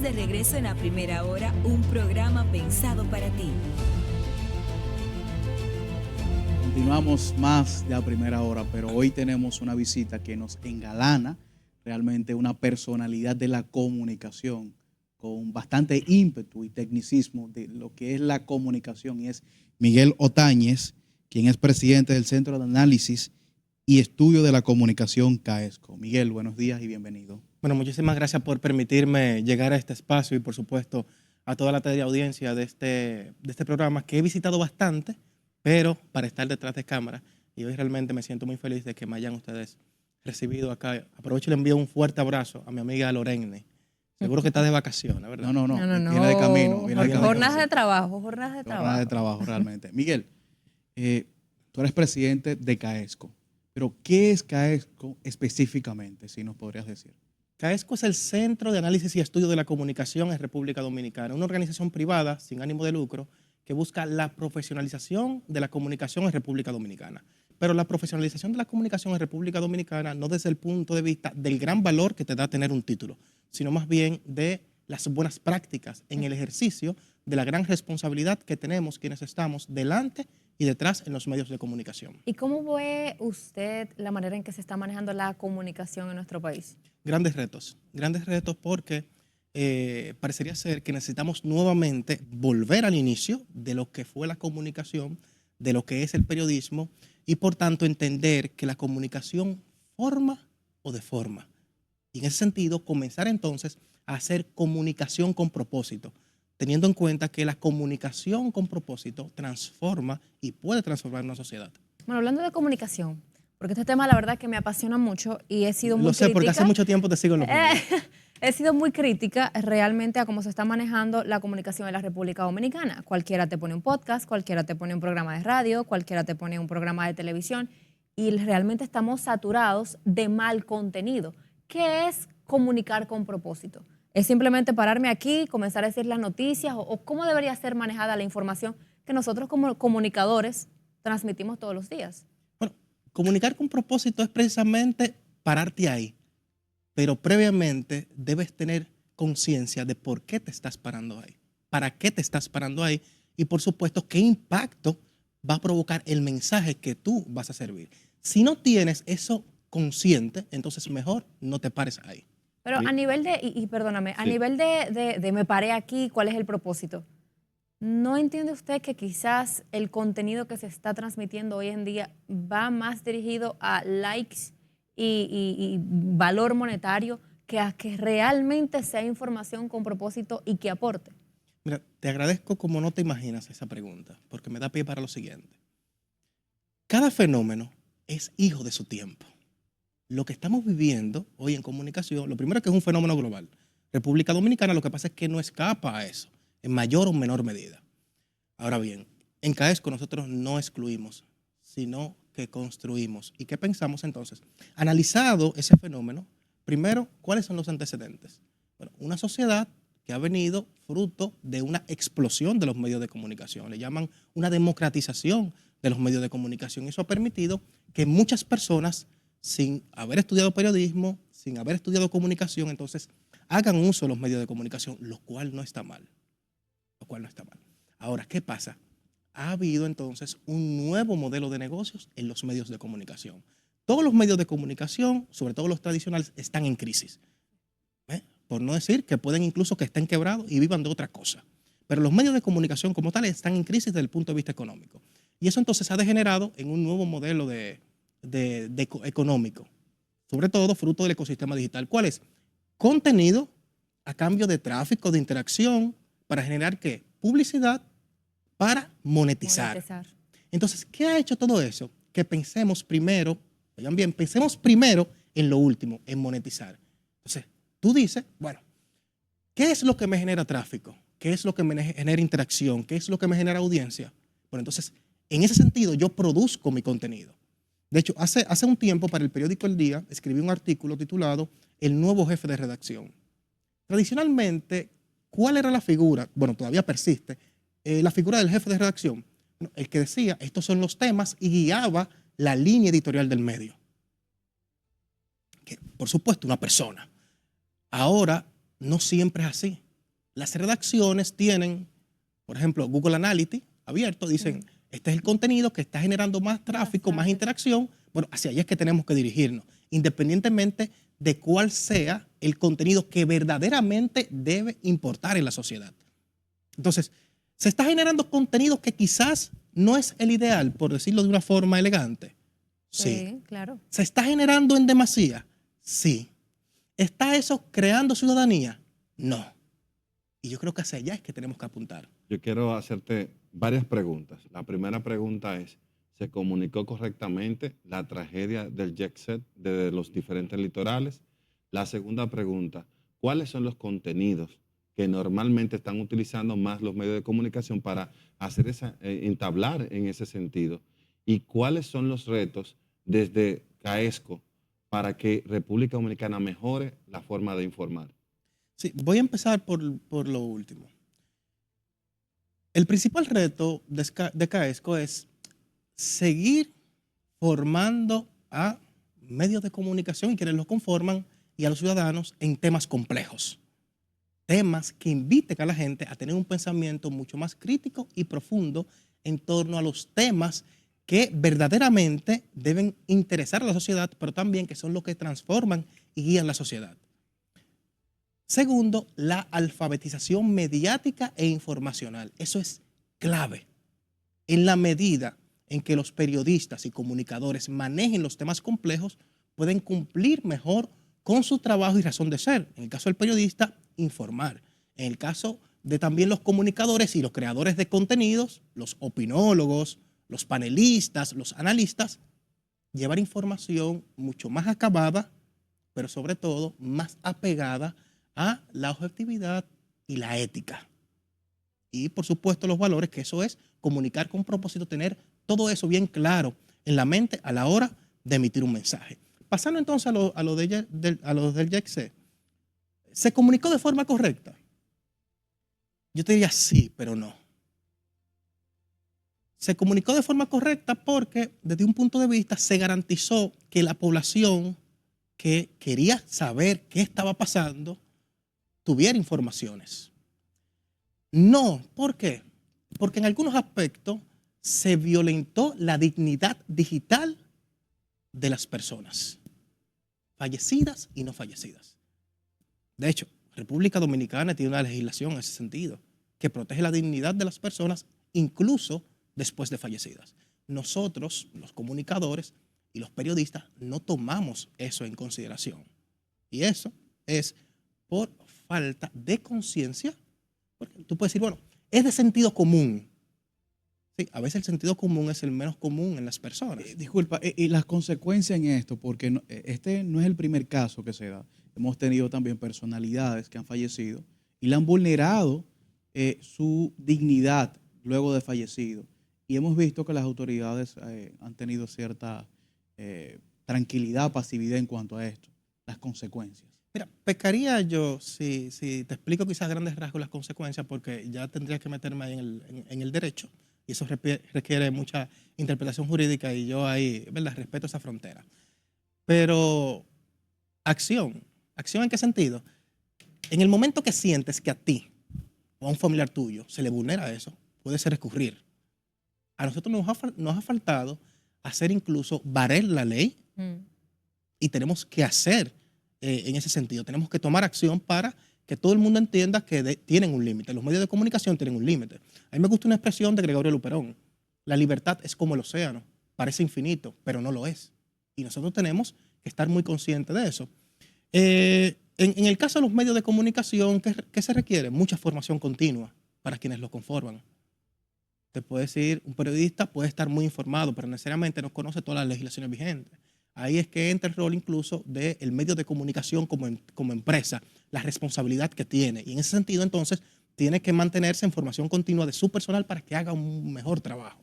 de regreso en A Primera Hora, un programa pensado para ti. Continuamos más de A Primera Hora, pero hoy tenemos una visita que nos engalana, realmente una personalidad de la comunicación con bastante ímpetu y tecnicismo de lo que es la comunicación, y es Miguel Otañez, quien es presidente del Centro de Análisis y Estudio de la Comunicación CAESCO. Miguel, buenos días y bienvenido. Bueno, muchísimas gracias por permitirme llegar a este espacio y, por supuesto, a toda la teleaudiencia de este programa que he visitado bastante, pero para estar detrás de cámara. Y hoy realmente me siento muy feliz de que me hayan ustedes recibido acá. Aprovecho y le envío un fuerte abrazo a mi amiga Lorene. Seguro que está de vacaciones, ¿verdad? No. Viene de camino. Jornadas de trabajo. Jornadas de trabajo, realmente. Miguel, tú eres presidente de CAESCO, pero ¿qué es CAESCO específicamente, si nos podrías decir? CAESCO es el Centro de Análisis y Estudio de la Comunicación en República Dominicana, una organización privada sin ánimo de lucro que busca la profesionalización de la comunicación en República Dominicana. Pero la profesionalización de la comunicación en República Dominicana no desde el punto de vista del gran valor que te da tener un título, sino más bien de las buenas prácticas en el ejercicio de la gran responsabilidad que tenemos quienes estamos delante y detrás en los medios de comunicación. ¿Y cómo ve usted la manera en que se está manejando la comunicación en nuestro país? Grandes retos porque parecería ser que necesitamos nuevamente volver al inicio de lo que fue la comunicación, de lo que es el periodismo, y por tanto entender que la comunicación forma o deforma. Y en ese sentido comenzar entonces a hacer comunicación con propósito, teniendo en cuenta que la comunicación con propósito transforma y puede transformar una sociedad. Bueno, hablando de comunicación, porque este tema la verdad que me apasiona mucho y he sido muy crítica. Lo sé, porque hace mucho tiempo te sigo en los medios. He sido muy crítica realmente a cómo se está manejando la comunicación en la República Dominicana. Cualquiera te pone un podcast, cualquiera te pone un programa de radio, cualquiera te pone un programa de televisión y realmente estamos saturados de mal contenido. ¿Qué es comunicar con propósito? ¿Es simplemente pararme aquí, comenzar a decir las noticias o cómo debería ser manejada la información que nosotros como comunicadores transmitimos todos los días? Bueno, comunicar con propósito es precisamente pararte ahí. Pero previamente debes tener conciencia de por qué te estás parando ahí, para qué te estás parando ahí y, por supuesto, qué impacto va a provocar el mensaje que tú vas a servir. Si no tienes eso consciente, entonces mejor no te pares ahí. Pero a nivel de, perdóname, a nivel de me paré aquí, ¿cuál es el propósito? ¿No entiende usted que quizás el contenido que se está transmitiendo hoy en día va más dirigido a likes y valor monetario que a que realmente sea información con propósito y que aporte? Mira, te agradezco como no te imaginas esa pregunta, porque me da pie para lo siguiente. Cada fenómeno es hijo de su tiempo. Lo que estamos viviendo hoy en comunicación, lo primero es que es un fenómeno global. República Dominicana lo que pasa es que no escapa a eso, en mayor o menor medida. Ahora bien, en CAESCO nosotros no excluimos, sino que construimos. ¿Y qué pensamos entonces? Analizado ese fenómeno, primero, ¿cuáles son los antecedentes? Bueno, una sociedad que ha venido fruto de una explosión de los medios de comunicación. Le llaman una democratización de los medios de comunicación. Eso ha permitido que muchas personas, sin haber estudiado periodismo, sin haber estudiado comunicación, entonces hagan uso de los medios de comunicación, lo cual no está mal. Ahora, ¿qué pasa? Ha habido entonces un nuevo modelo de negocios en los medios de comunicación. Todos los medios de comunicación, sobre todo los tradicionales, están en crisis. Por no decir que pueden incluso que estén quebrados y vivan de otra cosa. Pero los medios de comunicación como tales están en crisis desde el punto de vista económico. Y eso entonces ha degenerado en un nuevo modelo económico, sobre todo fruto del ecosistema digital. ¿Cuál es? Contenido a cambio de tráfico, de interacción, para generar ¿qué? Publicidad, para monetizar. Entonces, ¿qué ha hecho todo eso? Que pensemos primero, oigan bien, pensemos primero en lo último, en monetizar. Entonces, tú dices, bueno, ¿qué es lo que me genera tráfico? ¿Qué es lo que me genera interacción? ¿Qué es lo que me genera audiencia? Bueno, entonces, en ese sentido, yo produzco mi contenido. De hecho, hace un tiempo para el periódico El Día escribí un artículo titulado El nuevo jefe de redacción. Tradicionalmente, ¿cuál era la figura? Bueno, todavía persiste. La figura del jefe de redacción, bueno, el que decía, estos son los temas y guiaba la línea editorial del medio. Que, por supuesto, una persona. Ahora, no siempre es así. Las redacciones tienen, por ejemplo, Google Analytics abierto, dicen, este es el contenido que está generando más tráfico, más interacción. Bueno, hacia allá es que tenemos que dirigirnos, independientemente de cuál sea el contenido que verdaderamente debe importar en la sociedad. Entonces, se está generando contenido que quizás no es el ideal, por decirlo de una forma elegante. Sí. Claro. ¿Se está generando en demasía? Sí. ¿Está eso creando ciudadanía? No. Y yo creo que hacia allá es que tenemos que apuntar. Yo quiero hacerte varias preguntas. La primera pregunta es, ¿se comunicó correctamente la tragedia del jet set de los diferentes litorales? La segunda pregunta, ¿cuáles son los contenidos que normalmente están utilizando más los medios de comunicación para hacer entablar en ese sentido? ¿Y cuáles son los retos desde CAESCO para que República Dominicana mejore la forma de informar? Sí, voy a empezar por lo último. El principal reto de CAESCO es seguir formando a medios de comunicación y quienes los conforman y a los ciudadanos en temas complejos. Temas que inviten a la gente a tener un pensamiento mucho más crítico y profundo en torno a los temas que verdaderamente deben interesar a la sociedad, pero también que son los que transforman y guían la sociedad. Segundo, la alfabetización mediática e informacional. Eso es clave. En la medida en que los periodistas y comunicadores manejen los temas complejos, pueden cumplir mejor con su trabajo y razón de ser. En el caso del periodista, informar. En el caso de también los comunicadores y los creadores de contenidos, los opinólogos, los panelistas, los analistas, llevar información mucho más acabada, pero sobre todo más apegada a la objetividad y la ética. Y por supuesto los valores, que eso es comunicar con propósito, tener todo eso bien claro en la mente a la hora de emitir un mensaje. Pasando entonces a lo del jet set, ¿se comunicó de forma correcta? Yo te diría sí, pero no. Se comunicó de forma correcta porque desde un punto de vista se garantizó que la población que quería saber qué estaba pasando tuviera informaciones. No, ¿por qué? Porque en algunos aspectos se violentó la dignidad digital de las personas, fallecidas y no fallecidas. De hecho, República Dominicana tiene una legislación en ese sentido, que protege la dignidad de las personas incluso después de fallecidas. Nosotros, los comunicadores y los periodistas, no tomamos eso en consideración. Y eso es por falta de conciencia. Porque tú puedes decir, bueno, es de sentido común. Sí, a veces el sentido común es el menos común en las personas. Disculpa, y las consecuencias en esto, porque este no es el primer caso que se da. Hemos tenido también personalidades que han fallecido y le han vulnerado su dignidad luego de fallecido. Y hemos visto que las autoridades han tenido cierta tranquilidad, pasividad en cuanto a esto, las consecuencias. Mira, pecaría yo si te explico quizás a grandes rasgos las consecuencias, porque ya tendría que meterme ahí en el derecho y eso requiere mucha interpretación jurídica y yo ahí, ¿verdad?, respeto esa frontera. Pero acción ¿en qué sentido? En el momento que sientes que a ti o a un familiar tuyo se le vulnera eso, puedes recurrir. A nosotros nos ha faltado hacer incluso valer la ley y tenemos que hacer en ese sentido. Tenemos que tomar acción para que todo el mundo entienda que tienen un límite. Los medios de comunicación tienen un límite. A mí me gusta una expresión de Gregorio Luperón. La libertad es como el océano. Parece infinito, pero no lo es. Y nosotros tenemos que estar muy conscientes de eso. En el caso de los medios de comunicación, ¿qué se requiere? Mucha formación continua para quienes lo conforman. Te puedo decir, un periodista puede estar muy informado, pero necesariamente no conoce todas las legislaciones vigentes. Ahí es que entra el rol incluso del medio de comunicación como empresa, la responsabilidad que tiene. Y en ese sentido, entonces, tiene que mantenerse en formación continua de su personal para que haga un mejor trabajo.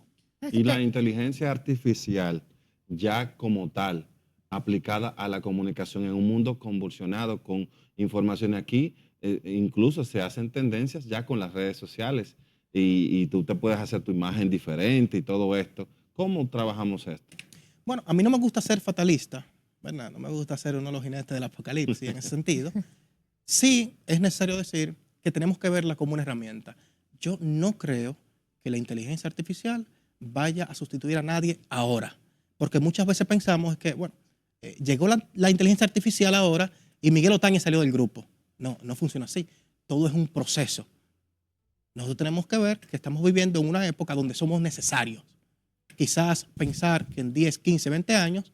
Y la inteligencia artificial, ya como tal, aplicada a la comunicación en un mundo convulsionado con información aquí, incluso se hacen tendencias ya con las redes sociales y tú te puedes hacer tu imagen diferente y todo esto. ¿Cómo trabajamos esto? Bueno, a mí no me gusta ser fatalista, ¿verdad? No me gusta ser uno de los jinetes del apocalipsis en ese sentido. Sí es necesario decir que que tenemos que verla como una herramienta. Yo no creo que la inteligencia artificial vaya a sustituir a nadie ahora, porque muchas veces pensamos que, bueno, llegó la inteligencia artificial ahora y Miguel Otañez salió del grupo. No, no funciona así. Todo es un proceso. Nosotros tenemos que ver que estamos viviendo en una época donde somos necesarios. Quizás pensar que en 10, 15, 20 años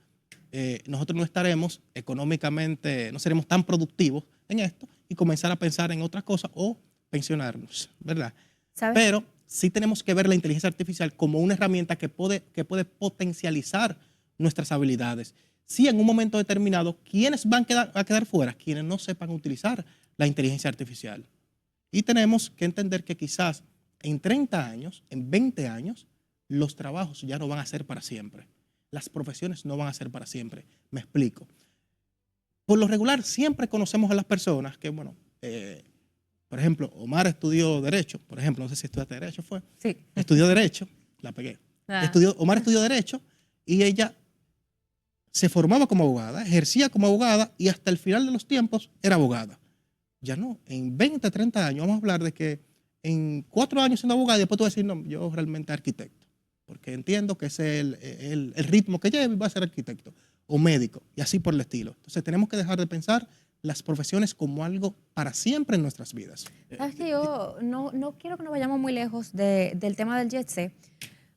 nosotros no estaremos económicamente, no seremos tan productivos en esto y comenzar a pensar en otras cosas o pensionarnos, ¿verdad? ¿Sabes? Pero sí tenemos que ver la inteligencia artificial como una herramienta que puede potencializar nuestras habilidades. Sí, en un momento determinado, ¿quiénes van a quedar fuera? Quienes no sepan utilizar la inteligencia artificial. Y tenemos que entender que quizás en 30 años, en 20 años, los trabajos ya no van a ser para siempre. Las profesiones no van a ser para siempre. Me explico. Por lo regular, siempre conocemos a las personas que, bueno, por ejemplo, Omar estudió Derecho, por ejemplo, no sé si estudiaste Derecho, fue. Sí. Estudió Derecho, la pegué. Ah. Omar estudió Derecho y ella se formaba como abogada, ejercía como abogada y hasta el final de los tiempos era abogada. Ya no, en 20, 30 años vamos a hablar de que en 4 años siendo abogada y después tú vas a decir, no, yo realmente arquitecto, porque entiendo que ese es el ritmo que llevo y voy a ser arquitecto o médico y así por el estilo. Entonces tenemos que dejar de pensar las profesiones como algo para siempre en nuestras vidas. Sabes que yo no quiero que nos vayamos muy lejos del tema del jet set,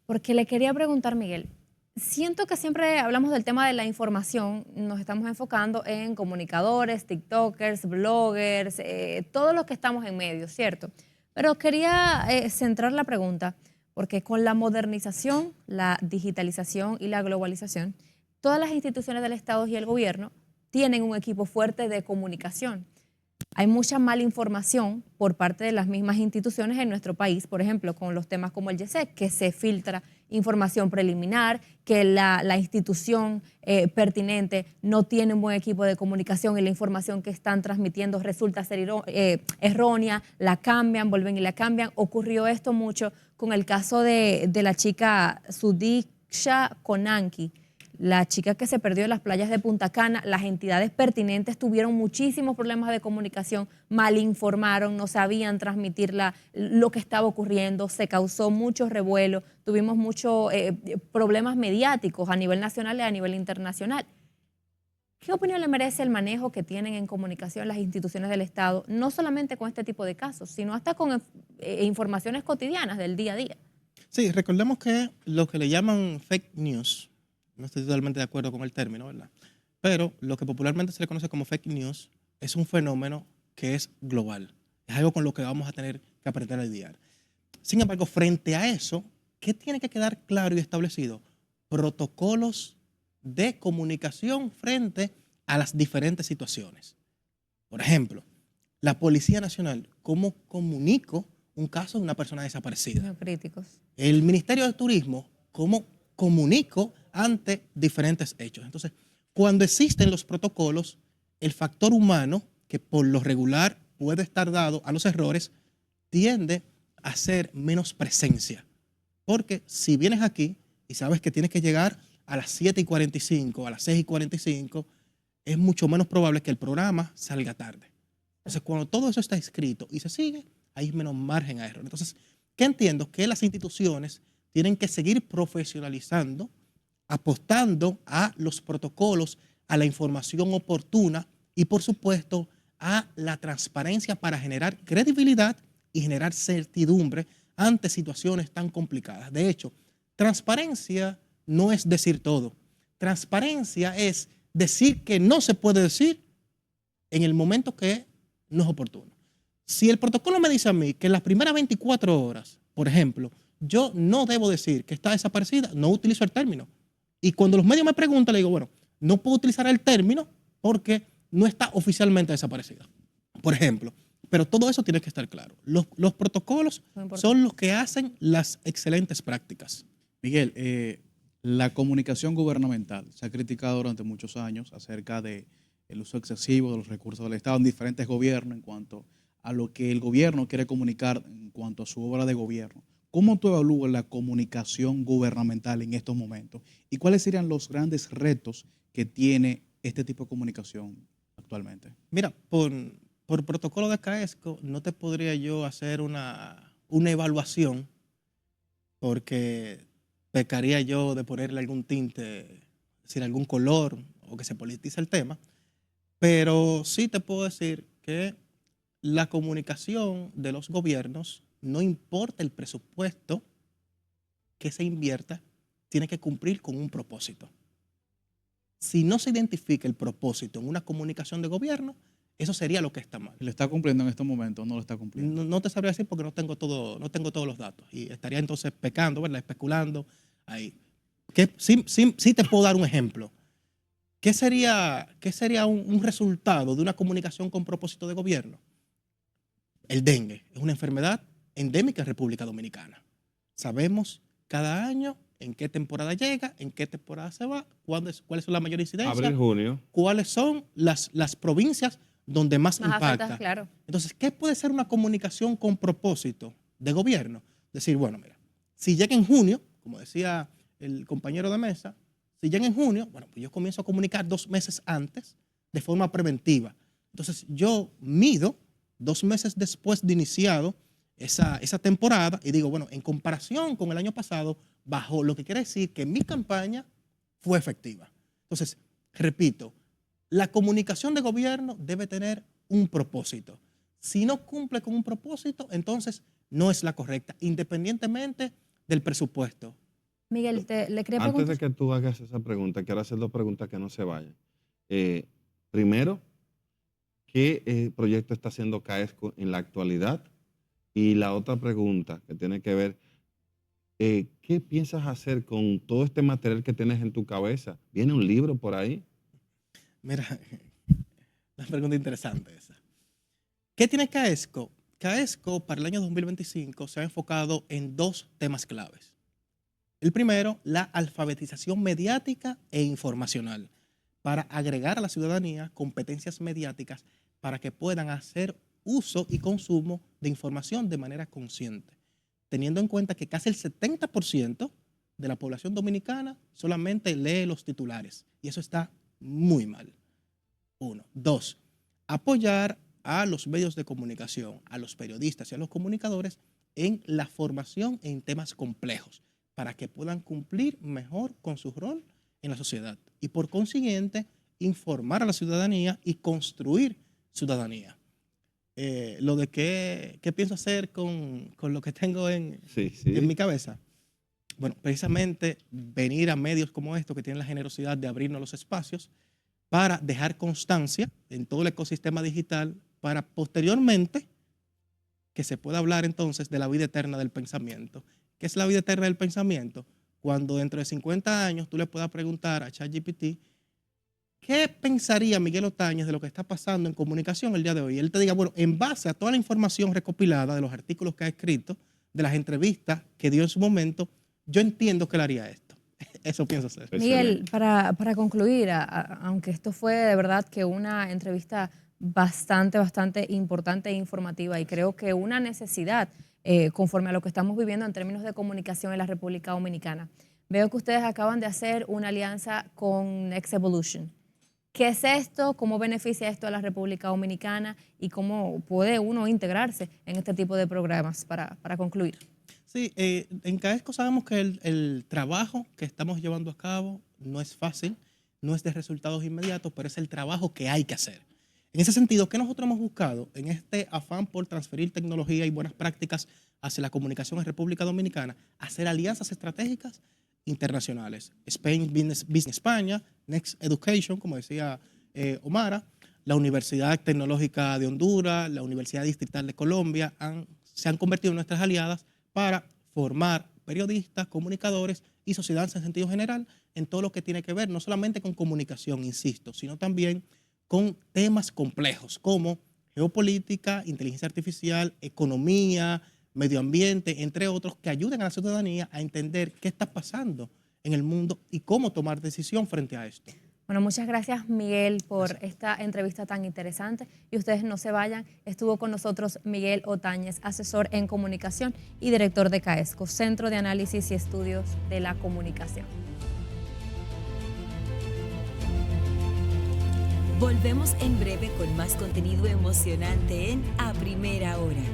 porque le quería preguntar, Miguel, siento que siempre hablamos del tema de la información, nos estamos enfocando en comunicadores, tiktokers, bloggers, todos los que estamos en medio, ¿cierto? Pero quería centrar la pregunta, porque con la modernización, la digitalización y la globalización, todas las instituciones del Estado y el gobierno tienen un equipo fuerte de comunicación. Hay mucha mala información por parte de las mismas instituciones en nuestro país, por ejemplo, con los temas como el YESEC, que se filtra información preliminar, que la institución pertinente no tiene un buen equipo de comunicación y la información que están transmitiendo resulta ser errónea, la cambian, vuelven y la cambian. Ocurrió esto mucho con el caso de la chica Sudiksha Konanki, la chica que se perdió en las playas de Punta Cana. Las entidades pertinentes tuvieron muchísimos problemas de comunicación, malinformaron, no sabían transmitir lo que estaba ocurriendo, se causó mucho revuelo, tuvimos muchos problemas mediáticos a nivel nacional y a nivel internacional. ¿Qué opinión le merece el manejo que tienen en comunicación las instituciones del Estado, no solamente con este tipo de casos, sino hasta con informaciones cotidianas del día a día? Sí, recordemos que lo que le llaman fake news, no estoy totalmente de acuerdo con el término, ¿verdad? Pero lo que popularmente se le conoce como fake news es un fenómeno que es global. Es algo con lo que vamos a tener que aprender a lidiar. Sin embargo, frente a eso, ¿qué tiene que quedar claro y establecido? Protocolos de comunicación frente a las diferentes situaciones. Por ejemplo, la Policía Nacional, ¿cómo comunico un caso de una persona desaparecida? Muy críticos. El Ministerio de Turismo, ¿cómo comunico ante diferentes hechos? Entonces, cuando existen los protocolos, el factor humano, que por lo regular puede estar dado a los errores, tiende a ser menos presencia. Porque si vienes aquí y sabes que tienes que llegar a las 7:45, a las 6:45, es mucho menos probable que el programa salga tarde. Entonces, cuando todo eso está escrito y se sigue, hay menos margen a error. Entonces, ¿qué entiendo? Que las instituciones tienen que seguir profesionalizando, apostando a los protocolos, a la información oportuna y, por supuesto, a la transparencia para generar credibilidad y generar certidumbre ante situaciones tan complicadas. De hecho, transparencia no es decir todo. Transparencia es decir que no se puede decir en el momento que no es oportuno. Si el protocolo me dice a mí que en las primeras 24 horas, por ejemplo, yo no debo decir que está desaparecida, no utilizo el término. Y cuando los medios me preguntan, le digo, bueno, no puedo utilizar el término porque no está oficialmente desaparecida, por ejemplo. Pero todo eso tiene que estar claro. Los protocolos son los que hacen las excelentes prácticas. Miguel, la comunicación gubernamental se ha criticado durante muchos años acerca del uso excesivo de los recursos del Estado en diferentes gobiernos en cuanto a lo que el gobierno quiere comunicar en cuanto a su obra de gobierno. ¿Cómo tú evalúas la comunicación gubernamental en estos momentos? ¿Y cuáles serían los grandes retos que tiene este tipo de comunicación actualmente? Mira, por protocolo de CAESCO no te podría yo hacer una evaluación porque pecaría yo de ponerle algún tinte, es decir, algún color o que se politice el tema, pero sí te puedo decir que la comunicación de los gobiernos, no importa el presupuesto que se invierta, tiene que cumplir con un propósito. Si no se identifica el propósito en una comunicación de gobierno, eso sería lo que está mal. ¿Lo está cumpliendo en estos momentos o no lo está cumpliendo? No te sabría decir porque no tengo todos los datos y estaría entonces pecando, ¿verdad? Especulando ahí. Sí te puedo dar un ejemplo. ¿Qué sería un resultado de una comunicación con propósito de gobierno? El dengue es una enfermedad endémica en República Dominicana. Sabemos cada año en qué temporada llega, en qué temporada se va, cuáles son las mayores incidencias. Abril, junio. Cuáles son las provincias donde más impacta. afecta, claro. Entonces, ¿qué puede ser una comunicación con propósito de gobierno? Decir, bueno, mira, si llega en junio, como decía el compañero de mesa, si llega en junio, bueno, pues yo comienzo a comunicar 2 meses antes de forma preventiva. Entonces, yo mido 2 meses después de iniciado esa temporada y digo, bueno, en comparación con el año pasado, bajó, lo que quiere decir que mi campaña fue efectiva. Entonces, repito, la comunicación de gobierno debe tener un propósito. Si no cumple con un propósito, entonces no es la correcta, independientemente del presupuesto. Miguel, le quería Antes preguntar. de que tú hagas esa pregunta, quiero hacer 2 preguntas que no se vayan. Primero, ¿qué proyecto está haciendo CAESCO en la actualidad? Y la otra pregunta que tiene que ver, ¿qué piensas hacer con todo este material que tienes en tu cabeza? ¿Viene un libro por ahí? Mira, una pregunta interesante esa. ¿Qué tiene CAESCO? CAESCO para el año 2025 se ha enfocado en 2 temas claves. El primero, la alfabetización mediática e informacional, para agregar a la ciudadanía competencias mediáticas para que puedan hacer uso y consumo de información de manera consciente, teniendo en cuenta que casi el 70% de la población dominicana solamente lee los titulares, y eso está muy mal. 1. 2. Apoyar a los medios de comunicación, a los periodistas y a los comunicadores en la formación en temas complejos para que puedan cumplir mejor con su rol en la sociedad y por consiguiente informar a la ciudadanía y construir ciudadanía. Lo de qué pienso hacer con lo que tengo en mi cabeza. Bueno, precisamente venir a medios como estos que tienen la generosidad de abrirnos los espacios para dejar constancia en todo el ecosistema digital para posteriormente que se pueda hablar entonces de la vida eterna del pensamiento. ¿Qué es la vida eterna del pensamiento? Cuando dentro de 50 años tú le puedas preguntar a ChatGPT ¿qué pensaría Miguel Otañez de lo que está pasando en comunicación el día de hoy? Y él te diga, bueno, en base a toda la información recopilada de los artículos que ha escrito, de las entrevistas que dio en su momento, yo entiendo que él haría esto. Eso pienso hacer. Miguel, para concluir, aunque esto fue de verdad que una entrevista bastante importante e informativa y creo que una necesidad conforme a lo que estamos viviendo en términos de comunicación en la República Dominicana. Veo que ustedes acaban de hacer una alianza con Next Evolution. ¿Qué es esto? ¿Cómo beneficia esto a la República Dominicana? ¿Y cómo puede uno integrarse en este tipo de programas para concluir? Sí, en CAESCO sabemos que el trabajo que estamos llevando a cabo no es fácil, no es de resultados inmediatos, pero es el trabajo que hay que hacer. En ese sentido, ¿qué nosotros hemos buscado en este afán por transferir tecnología y buenas prácticas hacia la comunicación en República Dominicana? Hacer alianzas estratégicas internacionales. Spain Business España, Next Education, como decía Omara, la Universidad Tecnológica de Honduras, la Universidad Distrital de Colombia, se han convertido en nuestras aliadas para formar periodistas, comunicadores y sociedad en sentido general en todo lo que tiene que ver no solamente con comunicación, insisto, sino también con temas complejos como geopolítica, inteligencia artificial, economía, medio ambiente, entre otros, que ayuden a la ciudadanía a entender qué está pasando en el mundo y cómo tomar decisión frente a esto. Bueno, muchas gracias, Miguel, por esta entrevista tan interesante. Y ustedes no se vayan. Estuvo con nosotros Miguel Otañez, asesor en comunicación y director de CAESCO, Centro de Análisis y Estudios de la Comunicación. Volvemos en breve con más contenido emocionante en A Primera Hora.